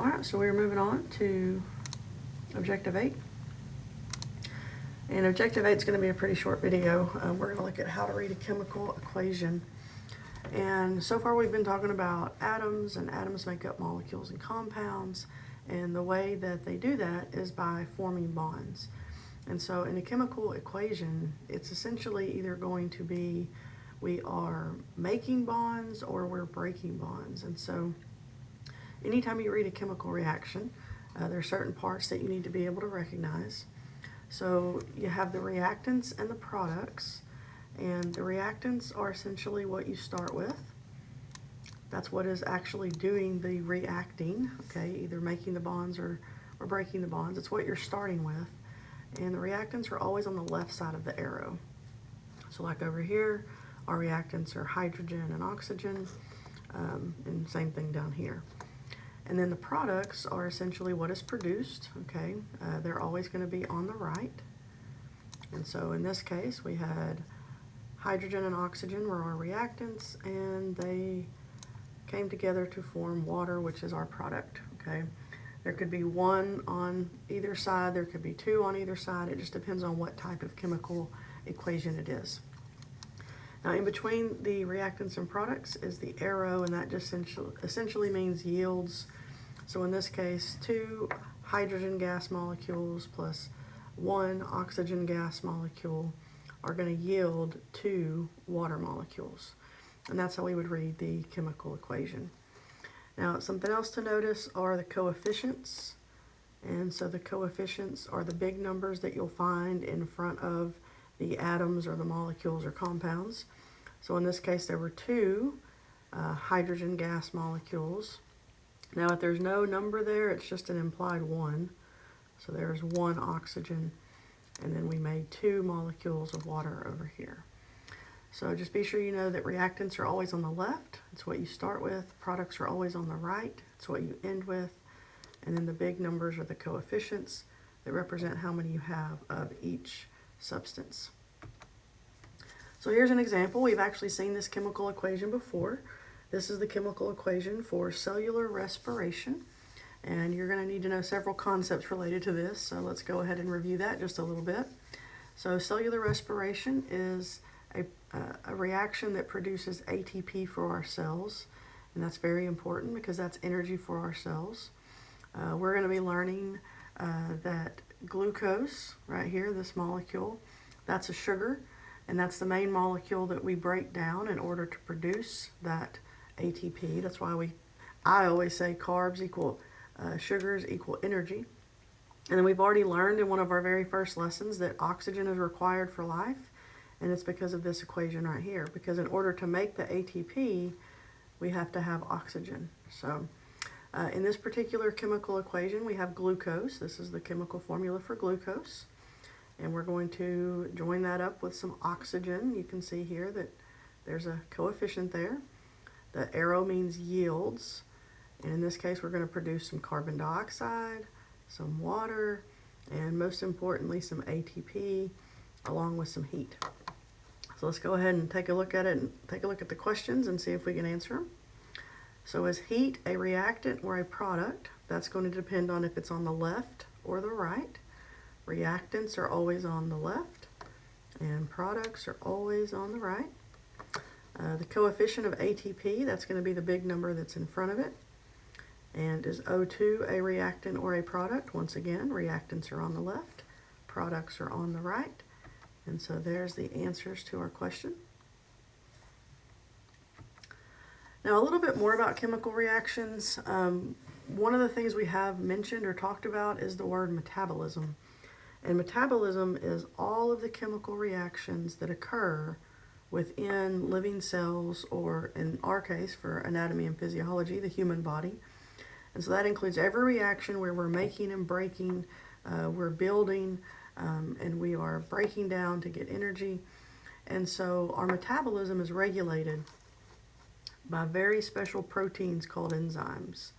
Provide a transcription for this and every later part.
Alright, so we're moving on to Objective 8. And Objective 8 is going to be a pretty short video. We're going to look at how to read a chemical equation. And so far we've been talking about atoms, and atoms make up molecules and compounds. And the way that they do that is by forming bonds. And so in a chemical equation, it's essentially either going to be we are making bonds or we're breaking bonds. And so anytime you read a chemical reaction, there are certain parts that you need to be able to recognize. So you have the reactants and the products, and the reactants are essentially what you start with. That's what is actually doing the reacting, okay, either making the bonds or breaking the bonds. It's what you're starting with. And the reactants are always on the left side of the arrow. So like over here, our reactants are hydrogen and oxygen, and same thing down here. And then the products are essentially what is produced, okay? They're always going to be on the right. And so in this case, we had hydrogen and oxygen were our reactants, and they came together to form water, which is our product, okay? There could be one on either side, there could be two on either side. It just depends on what type of chemical equation it is. Now, in between the reactants and products is the arrow, and that just essentially means yields. So in this case, 2 hydrogen gas molecules plus 1 oxygen gas molecule are going to yield 2 water molecules. And that's how we would read the chemical equation. Now, something else to notice are the coefficients. And so the coefficients are the big numbers that you'll find in front of the atoms or the molecules or compounds. So in this case, there were 2 hydrogen gas molecules. Now, if there's no number there, it's just an implied 1. So there's 1 oxygen, and then we made 2 molecules of water over here. So just be sure you know that reactants are always on the left. It's what you start with. Products are always on the right. It's what you end with. And then the big numbers are the coefficients that represent how many you have of each substance. So here's an example. We've actually seen this chemical equation before. This is the chemical equation for cellular respiration. And you're going to need to know several concepts related to this. So let's go ahead and review that just a little bit. So cellular respiration is a reaction that produces ATP for our cells. And that's very important because that's energy for our cells. We're going to be learning that glucose, right here, this molecule, that's a sugar. And that's the main molecule that we break down in order to produce that ATP. That's why I always say carbs equal sugars equal energy. And then we've already learned in one of our very first lessons that oxygen is required for life. And it's because of this equation right here. Because in order to make the ATP, we have to have oxygen. So in this particular chemical equation, we have glucose. This is the chemical formula for glucose. And we're going to join that up with some oxygen. You can see here that there's a coefficient there. The arrow means yields. And in this case, we're going to produce some carbon dioxide, some water, and most importantly, some ATP, along with some heat. So let's go ahead and take a look at it and take a look at the questions and see if we can answer them. So is heat a reactant or a product? That's going to depend on if it's on the left or the right. Reactants are always on the left, and products are always on the right. The coefficient of ATP, that's going to be the big number that's in front of it. And is O2 a reactant or a product? Once again, reactants are on the left, products are on the right. And so there's the answers to our question. Now, a little bit more about chemical reactions. One of the things we have mentioned or talked about is the word metabolism. And metabolism is all of the chemical reactions that occur within living cells, or in our case, for anatomy and physiology, the human body. And so that includes every reaction where we're making and breaking, we're building, and we are breaking down to get energy. And so our metabolism is regulated by very special proteins called enzymes.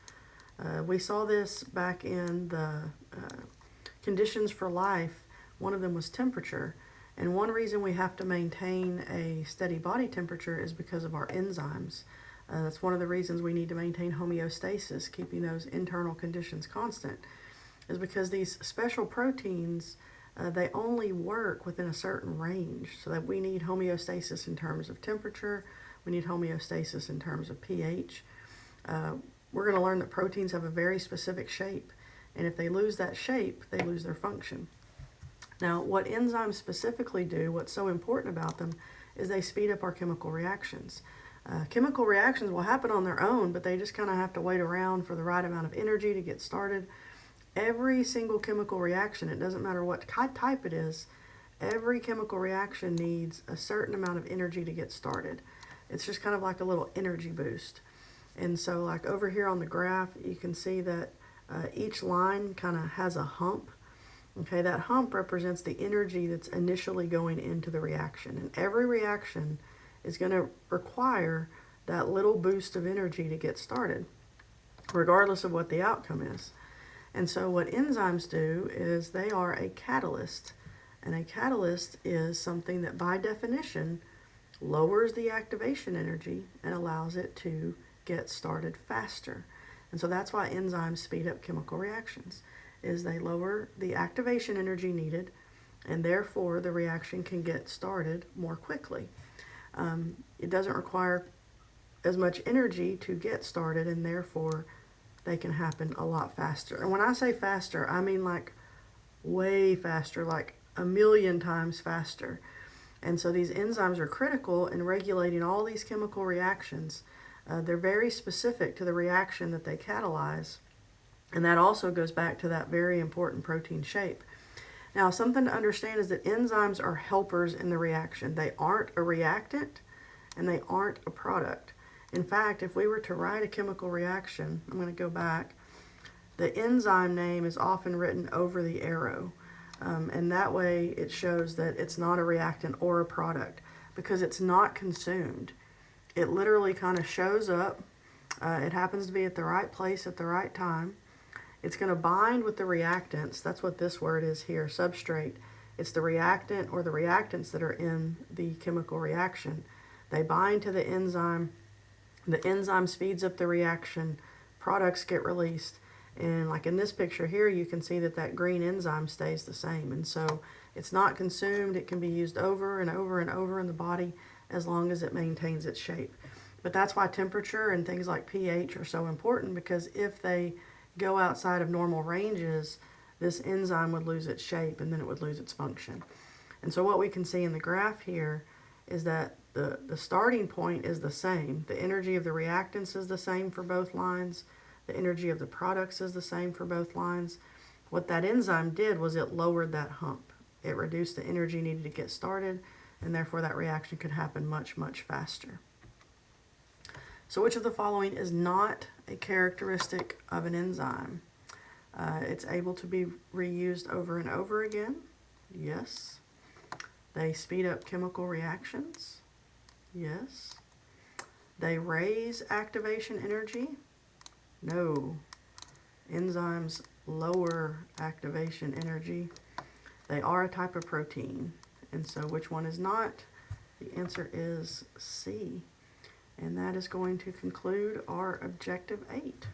We saw this back in the conditions for life. One of them was temperature. And one reason we have to maintain a steady body temperature is because of our enzymes. That's one of the reasons we need to maintain homeostasis, keeping those internal conditions constant, is because these special proteins, they only work within a certain range, so that we need homeostasis in terms of temperature, we need homeostasis in terms of pH. We're going to learn that proteins have a very specific shape, and if they lose that shape, they lose their function. Now, what enzymes specifically do, what's so important about them, is they speed up our chemical reactions. Chemical reactions will happen on their own, but they just kind of have to wait around for the right amount of energy to get started. Every single chemical reaction, it doesn't matter what type it is, every chemical reaction needs a certain amount of energy to get started. It's just kind of like a little energy boost. And so like over here on the graph, you can see that each line kind of has a hump. Okay, that hump represents the energy that's initially going into the reaction. And every reaction is going to require that little boost of energy to get started, regardless of what the outcome is. And so what enzymes do is they are a catalyst. And a catalyst is something that by definition lowers the activation energy and allows it to get started faster. And so that's why enzymes speed up chemical reactions, is they lower the activation energy needed, and therefore the reaction can get started more quickly. It doesn't require as much energy to get started, and therefore they can happen a lot faster. And when I say faster, I mean like way faster, like 1,000,000 times faster. And so these enzymes are critical in regulating all these chemical reactions. They're very specific to the reaction that they catalyze, and that also goes back to that very important protein shape. Now, something to understand is that enzymes are helpers in the reaction. They aren't a reactant, and they aren't a product. In fact, if we were to write a chemical reaction, I'm going to go back, the enzyme name is often written over the arrow. And that way it shows that it's not a reactant or a product, because it's not consumed. It literally kind of shows up. It happens to be at the right place at the right time. It's going to bind with the reactants. That's what this word is here, substrate. It's the reactant or the reactants that are in the chemical reaction. They bind to the enzyme. The enzyme speeds up the reaction. Products get released. And like in this picture here, you can see that that green enzyme stays the same. And so it's not consumed. It can be used over and over and over in the body as long as it maintains its shape. But that's why temperature and things like pH are so important, because if they go outside of normal ranges, this enzyme would lose its shape and then it would lose its function. And so what we can see in the graph here is that the starting point is the same. The energy of the reactants is the same for both lines. The energy of the products is the same for both lines. What that enzyme did was it lowered that hump. It reduced the energy needed to get started, and therefore that reaction could happen much, much faster. So which of the following is not a characteristic of an enzyme? It's able to be reused over and over again. Yes. They speed up chemical reactions. Yes. They raise activation energy. No. Enzymes lower activation energy. They are a type of protein. And so which one is not? The answer is C. And that is going to conclude our Objective 8.